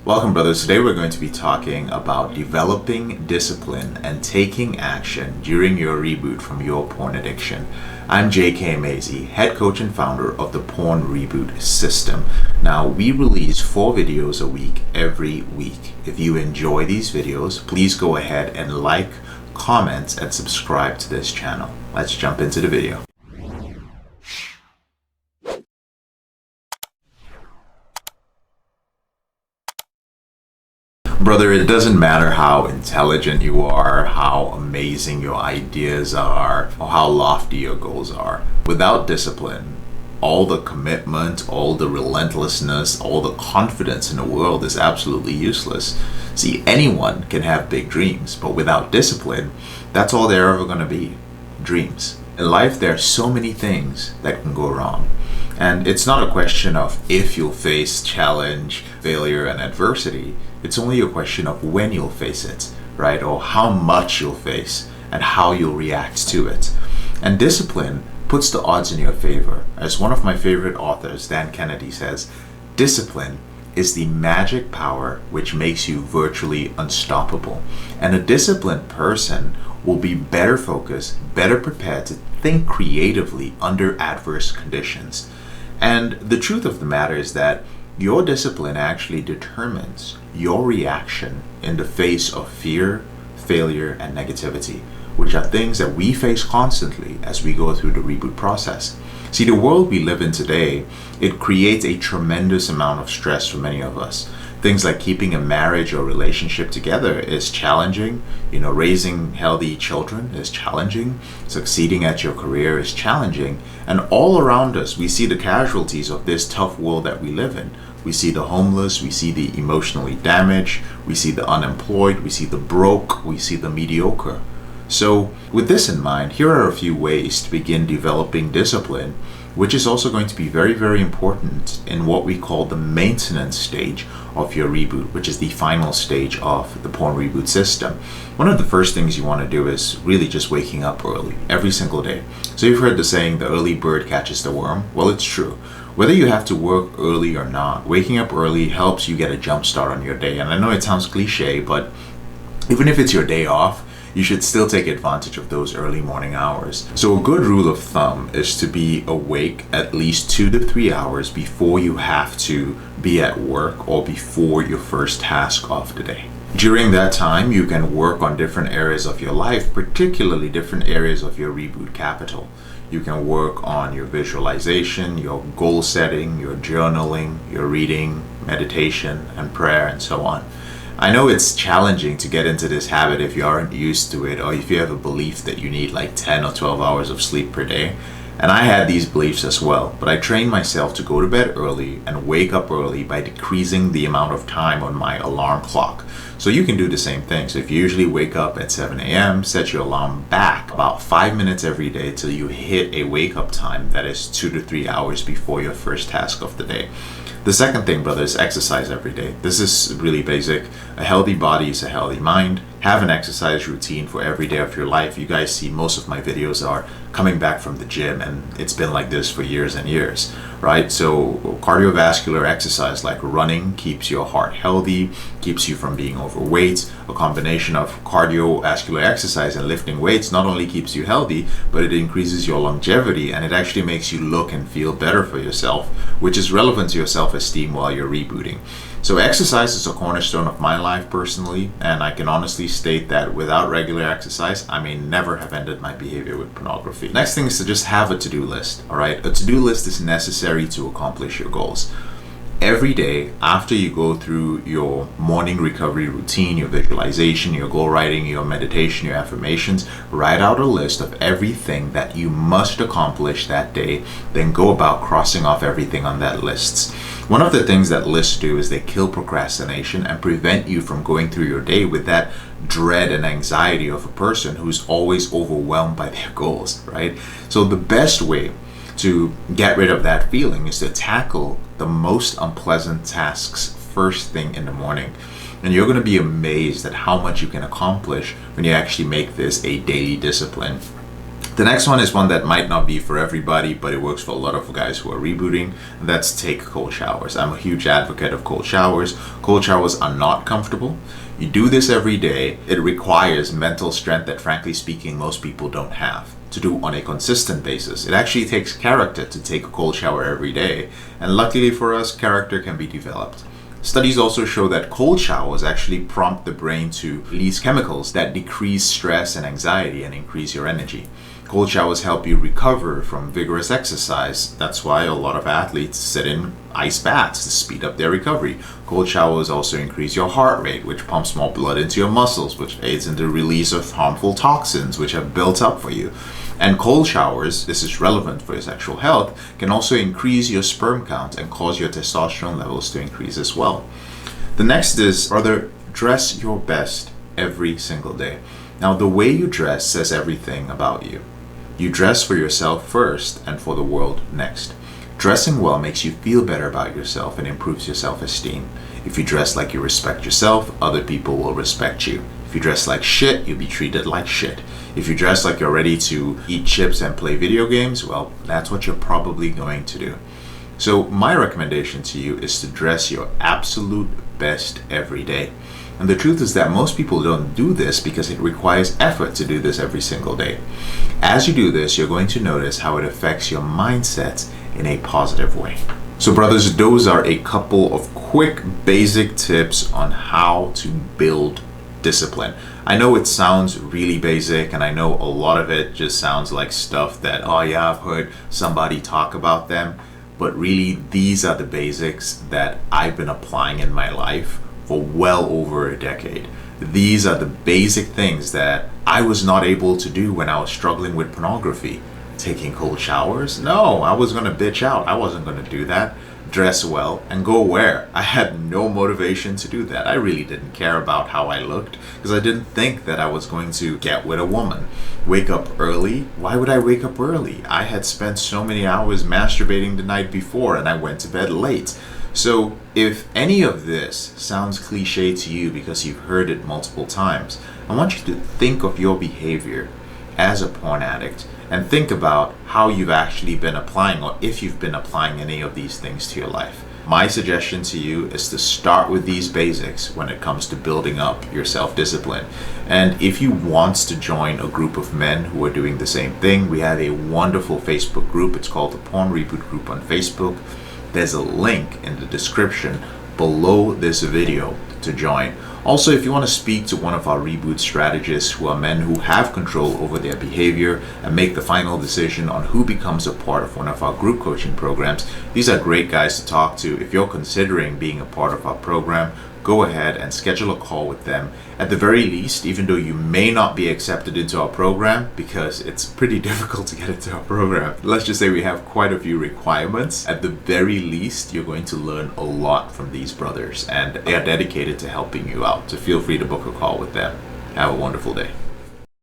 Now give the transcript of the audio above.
Welcome, brothers. Today we're going to be talking about developing discipline and taking action during your reboot from your porn addiction. I'm JK Emezi, head coach and founder of the Porn Reboot system. Now, we release 4 videos a week every week. If you enjoy these videos, please go ahead and like, comment, and subscribe to this channel. Let's jump into the video. Brother, it doesn't matter how intelligent you are, how amazing your ideas are, or how lofty your goals are. Without discipline, all the commitment, all the relentlessness, all the confidence in the world is absolutely useless. See, anyone can have big dreams, but without discipline, that's all they're ever going to be, dreams. In life, there are so many things that can go wrong. And it's not a question of if you'll face challenge, failure, and adversity. It's only a question of when you'll face it, right? Or how much you'll face and how you'll react to it. And discipline puts the odds in your favor. As one of my favorite authors, Dan Kennedy, says, discipline is the magic power which makes you virtually unstoppable. And a disciplined person will be better focused, better prepared to think creatively under adverse conditions. And the truth of the matter is that your discipline actually determines your reaction in the face of fear, failure, and negativity, which are things that we face constantly as we go through the reboot process. See, the world we live in today, it creates a tremendous amount of stress for many of us. Things like keeping a marriage or relationship together is challenging. Raising healthy children is challenging. Succeeding at your career is challenging. And all around us, we see the casualties of this tough world that we live in. We see the homeless, we see the emotionally damaged, we see the unemployed, we see the broke, we see the mediocre. So with this in mind, here are a few ways to begin developing discipline, which is also going to be very, very important in what we call the maintenance stage of your reboot, which is the final stage of the Porn Reboot system. One of the first things you want to do is really just waking up early every single day. So you've heard the saying, the early bird catches the worm. Well, it's true. Whether you have to work early or not, waking up early helps you get a jump start on your day. And I know it sounds cliche, but even if it's your day off, you should still take advantage of those early morning hours. So a good rule of thumb is to be awake at least 2 to 3 hours before you have to be at work or before your first task of the day. During that time, you can work on different areas of your life, particularly different areas of your reboot capital. You can work on your visualization, your goal setting, your journaling, your reading, meditation, and prayer, and so on. I know it's challenging to get into this habit if you aren't used to it, or if you have a belief that you need like 10 or 12 hours of sleep per day. And I had these beliefs as well, but I trained myself to go to bed early and wake up early by decreasing the amount of time on my alarm clock. So you can do the same thing. So if you usually wake up at 7 a.m., set your alarm back about 5 minutes every day till you hit a wake up time that is 2 to 3 hours before your first task of the day. The second thing, brother, is exercise every day. This is really basic. A healthy body is a healthy mind. Have an exercise routine for every day of your life. You guys see most of my videos are coming back from the gym, and it's been like this for years and years, right? So cardiovascular exercise like running keeps your heart healthy, keeps you from being overweight. A combination of cardiovascular exercise and lifting weights not only keeps you healthy, but it increases your longevity, and it actually makes you look and feel better for yourself, which is relevant to your self-esteem while you're rebooting. So exercise is a cornerstone of my life personally, and I can honestly state that without regular exercise, I may never have ended my behavior with pornography. Next thing is to just have a to-do list, all right? A to-do list is necessary to accomplish your goals. Every day after you go through your morning recovery routine, your visualization, your goal writing, your meditation, your affirmations, write out a list of everything that you must accomplish that day, then go about crossing off everything on that list. One of the things that lists do is they kill procrastination and prevent you from going through your day with that dread and anxiety of a person who's always overwhelmed by their goals, right? So the best way to get rid of that feeling is to tackle the most unpleasant tasks first thing in the morning. And you're going to be amazed at how much you can accomplish when you actually make this a daily discipline. The next one is one that might not be for everybody, but it works for a lot of guys who are rebooting. And that's take cold showers. I'm a huge advocate of cold showers. Cold showers are not comfortable. You do this every day. It requires mental strength that, frankly speaking, most people don't have to do on a consistent basis. It actually takes character to take a cold shower every day. And luckily for us, character can be developed. Studies also show that cold showers actually prompt the brain to release chemicals that decrease stress and anxiety and increase your energy. Cold showers help you recover from vigorous exercise. That's why a lot of athletes sit in ice baths to speed up their recovery. Cold showers also increase your heart rate, which pumps more blood into your muscles, which aids in the release of harmful toxins which have built up for you. And cold showers, this is relevant for your sexual health, can also increase your sperm count and cause your testosterone levels to increase as well. The next is, brother, dress your best every single day. Now, the way you dress says everything about you. You dress for yourself first and for the world next. Dressing well makes you feel better about yourself and improves your self-esteem. If you dress like you respect yourself, other people will respect you. If you dress like shit, you'll be treated like shit. If you dress like you're ready to eat chips and play video games, well, that's what you're probably going to do. So my recommendation to you is to dress your absolute best every day. And the truth is that most people don't do this because it requires effort to do this every single day. As you do this, you're going to notice how it affects your mindset in a positive way. So brothers, those are a couple of quick basic tips on how to build discipline. I know it sounds really basic, and I know a lot of it just sounds like stuff that, oh yeah, I've heard somebody talk about them, but really these are the basics that I've been applying in my life for well over a decade. These are the basic things that I was not able to do when I was struggling with pornography. Taking cold showers? No, I was gonna bitch out. I wasn't gonna do that. Dress well and go where? I had no motivation to do that. I really didn't care about how I looked because I didn't think that I was going to get with a woman. Wake up early? Why would I wake up early? I had spent so many hours masturbating the night before and I went to bed late. So if any of this sounds cliche to you because you've heard it multiple times, I want you to think of your behavior as a porn addict and think about how you've actually been applying, or if you've been applying any of these things to your life. My suggestion to you is to start with these basics when it comes to building up your self-discipline. And if you want to join a group of men who are doing the same thing, we have a wonderful Facebook group. It's called the Porn Reboot group on Facebook. There's a link in the description below this video to join. Also, if you want to speak to one of our Reboot strategists who are men who have control over their behavior and make the final decision on who becomes a part of one of our group coaching programs, these are great guys to talk to. If you're considering being a part of our program, go ahead and schedule a call with them. At the very least, even though you may not be accepted into our program, because it's pretty difficult to get into our program, let's just say we have quite a few requirements. At the very least, you're going to learn a lot from these brothers, and they are dedicated to helping you out. So feel free to book a call with them. Have a wonderful day.